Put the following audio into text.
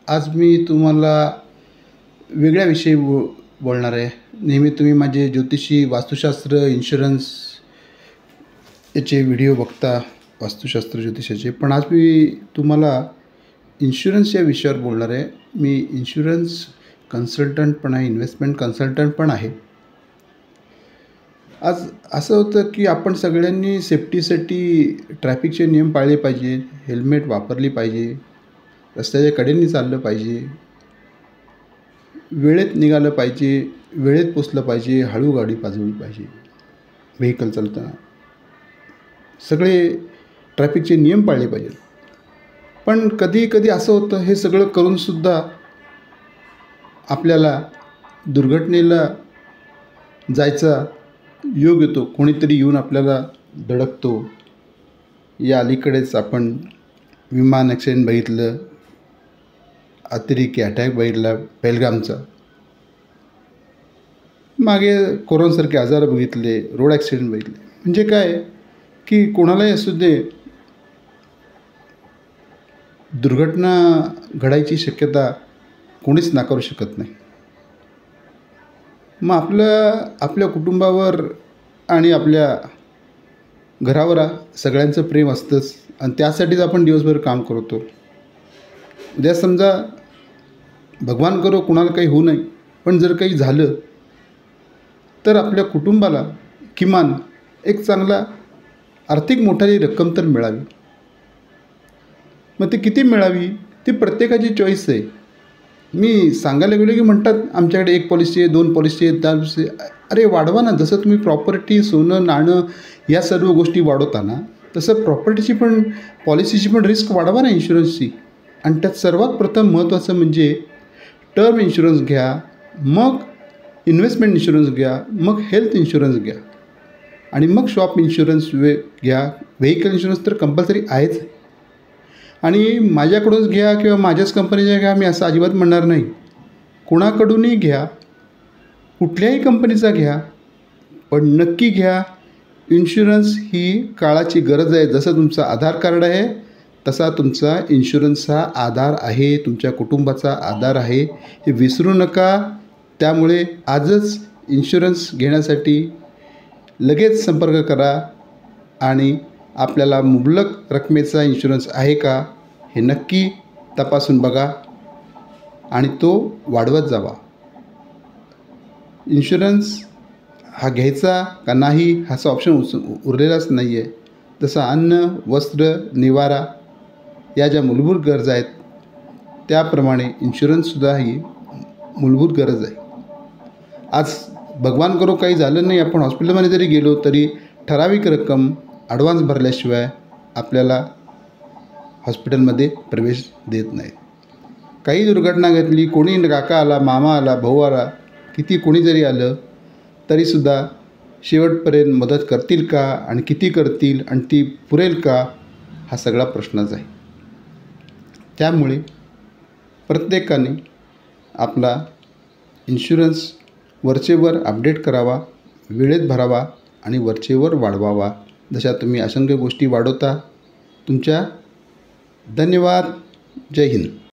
आज मी तुम्हाला वेगळ्या विषयी बोलणार आहे. नेहमी तुम्ही माझे ज्योतिषी, वास्तुशास्त्र, इन्शुरन्स याचे व्हिडिओ बघता, वास्तुशास्त्र, ज्योतिषाचे. पण आज मी तुम्हाला इन्शुरन्स या विषयावर बोलणार आहे. मी इन्शुरन्स कन्सल्टंट पण आहे, इन्व्हेस्टमेंट कन्सल्टंट पण आहे. आज असं होतं की आपण सगळ्यांनी सेफ्टीसाठी ट्रॅफिकचे नियम पाळले पाहिजे, हेल्मेट वापरली पाहिजे, रस्त्याच्या कडेने चाललं पाहिजे, वेळेत निघालं पाहिजे, वेळेत पोचलं पाहिजे, हळू गाडी वाजवली पाहिजे. व्हेकल चालताना सगळे ट्रॅफिकचे नियम पाळले पाहिजेत. पण कधी कधी असं होतं, हे सगळं करूनसुद्धा आपल्याला दुर्घटनेला जायचा योग येतो. कोणीतरी येऊन आपल्याला धडकतो. या अलीकडेच आपण विमान ॲक्सिडेंट बघितलं, अतिरेकी अटॅक बघितला पहलगामचा, मागे कोरोनासारखे आजार बघितले, रोड ॲक्सिडेंट बघितले. म्हणजे काय की कोणालाही असू दे, दुर्घटना घडायची शक्यता कोणीच नाकारू शकत नाही. मग आपल्या कुटुंबावर आणि आपल्या घरावर सगळ्यांचं प्रेम असतंच, आणि त्यासाठीच आपण दिवसभर काम करतो. उद्या समजा भगवान करो कुणाला काही होऊ नये, पण जर काही झालं तर आपल्या कुटुंबाला किमान एक चांगला आर्थिक मोठाली रक्कम तर मिळावी. मग ती किती मिळावी ती प्रत्येकाची चॉईस आहे. मी सांगायला गेलो की म्हणतात आमच्याकडे 1 पॉलिसी आहे, 2 पॉलिसी आहे, 4 पॉलिसी. अरे वाढवा ना. जसं तुम्ही प्रॉपर्टी, सोनं, नाणं या सर्व गोष्टी वाढवताना, तसं प्रॉपर्टीची पण, पॉलिसीची पण रिस्क वाढवा ना, इन्शुरन्सची. आणि त्यात सर्वात प्रथम महत्त्वाचं म्हणजे टर्म इन्शुरन्स घ्या, मग इन्व्हेस्टमेंट इन्शुरन्स घ्या, मग हेल्थ इन्शुरन्स घ्या, आणि मग शॉप इन्शुरन्स घ्या. व्हेकल इन्शुरन्स तर कंपल्सरी आहेच आहे. आणि माझ्याकडूनच घ्या किंवा माझ्याच कंपनीच्या घ्या मी असं अजिबात म्हणणार नाही. कोणाकडूनही घ्या, कुठल्याही कंपनीचा घ्या, पण नक्की घ्या. इन्शुरन्स ही काळाची गरज आहे. जसं तुमचं आधार कार्ड आहे तसा तुमचा इन्शुरन्सचा आधार आहे, तुमच्या कुटुंबाचा आधार आहे. हे विसरू नका. त्यामुळे आजच इन्शुरन्स घेण्यासाठी लगेच संपर्क करा आणि आपल्याला मुबलक रकमेचा इन्शुरन्स आहे का हे नक्की तपासून बघा आणि तो वाढवत जावा. इन्शुरन्स हा घ्यायचा का नाही हाचा ऑप्शन उरलेलाच नाही आहे. जसं अन्न, वस्त्र, निवारा या ज्या मूलभूत गरजा आहेत, त्याप्रमाणे इन्शुरन्ससुद्धा ही मूलभूत गरज आहे. आज भगवान करो काही झालं नाही, आपण हॉस्पिटलमध्ये जरी गेलो तरी ठराविक रक्कम ॲडव्हान्स भरल्याशिवाय आपल्याला हॉस्पिटलमध्ये प्रवेश देत नाहीत. काही दुर्घटना घडली, कोणी काका आला, मामा आला, भाऊ आला, किती कोणी जरी आलं तरीसुद्धा शेवटपर्यंत मदत करतील का, आणि किती करतील, आणि ती पुरेल का, हा सगळा प्रश्नच आहे. त्यामुळे प्रत्येकाने आपला इन्शुरन्स वरचेवर अपडेट करावा, वेळेत भरावा आणि वरचेवर वाढवावा. जशा तुम्ही असंख्य गोष्टी वाढवता. तुमच्या धन्यवाद. जय हिंद.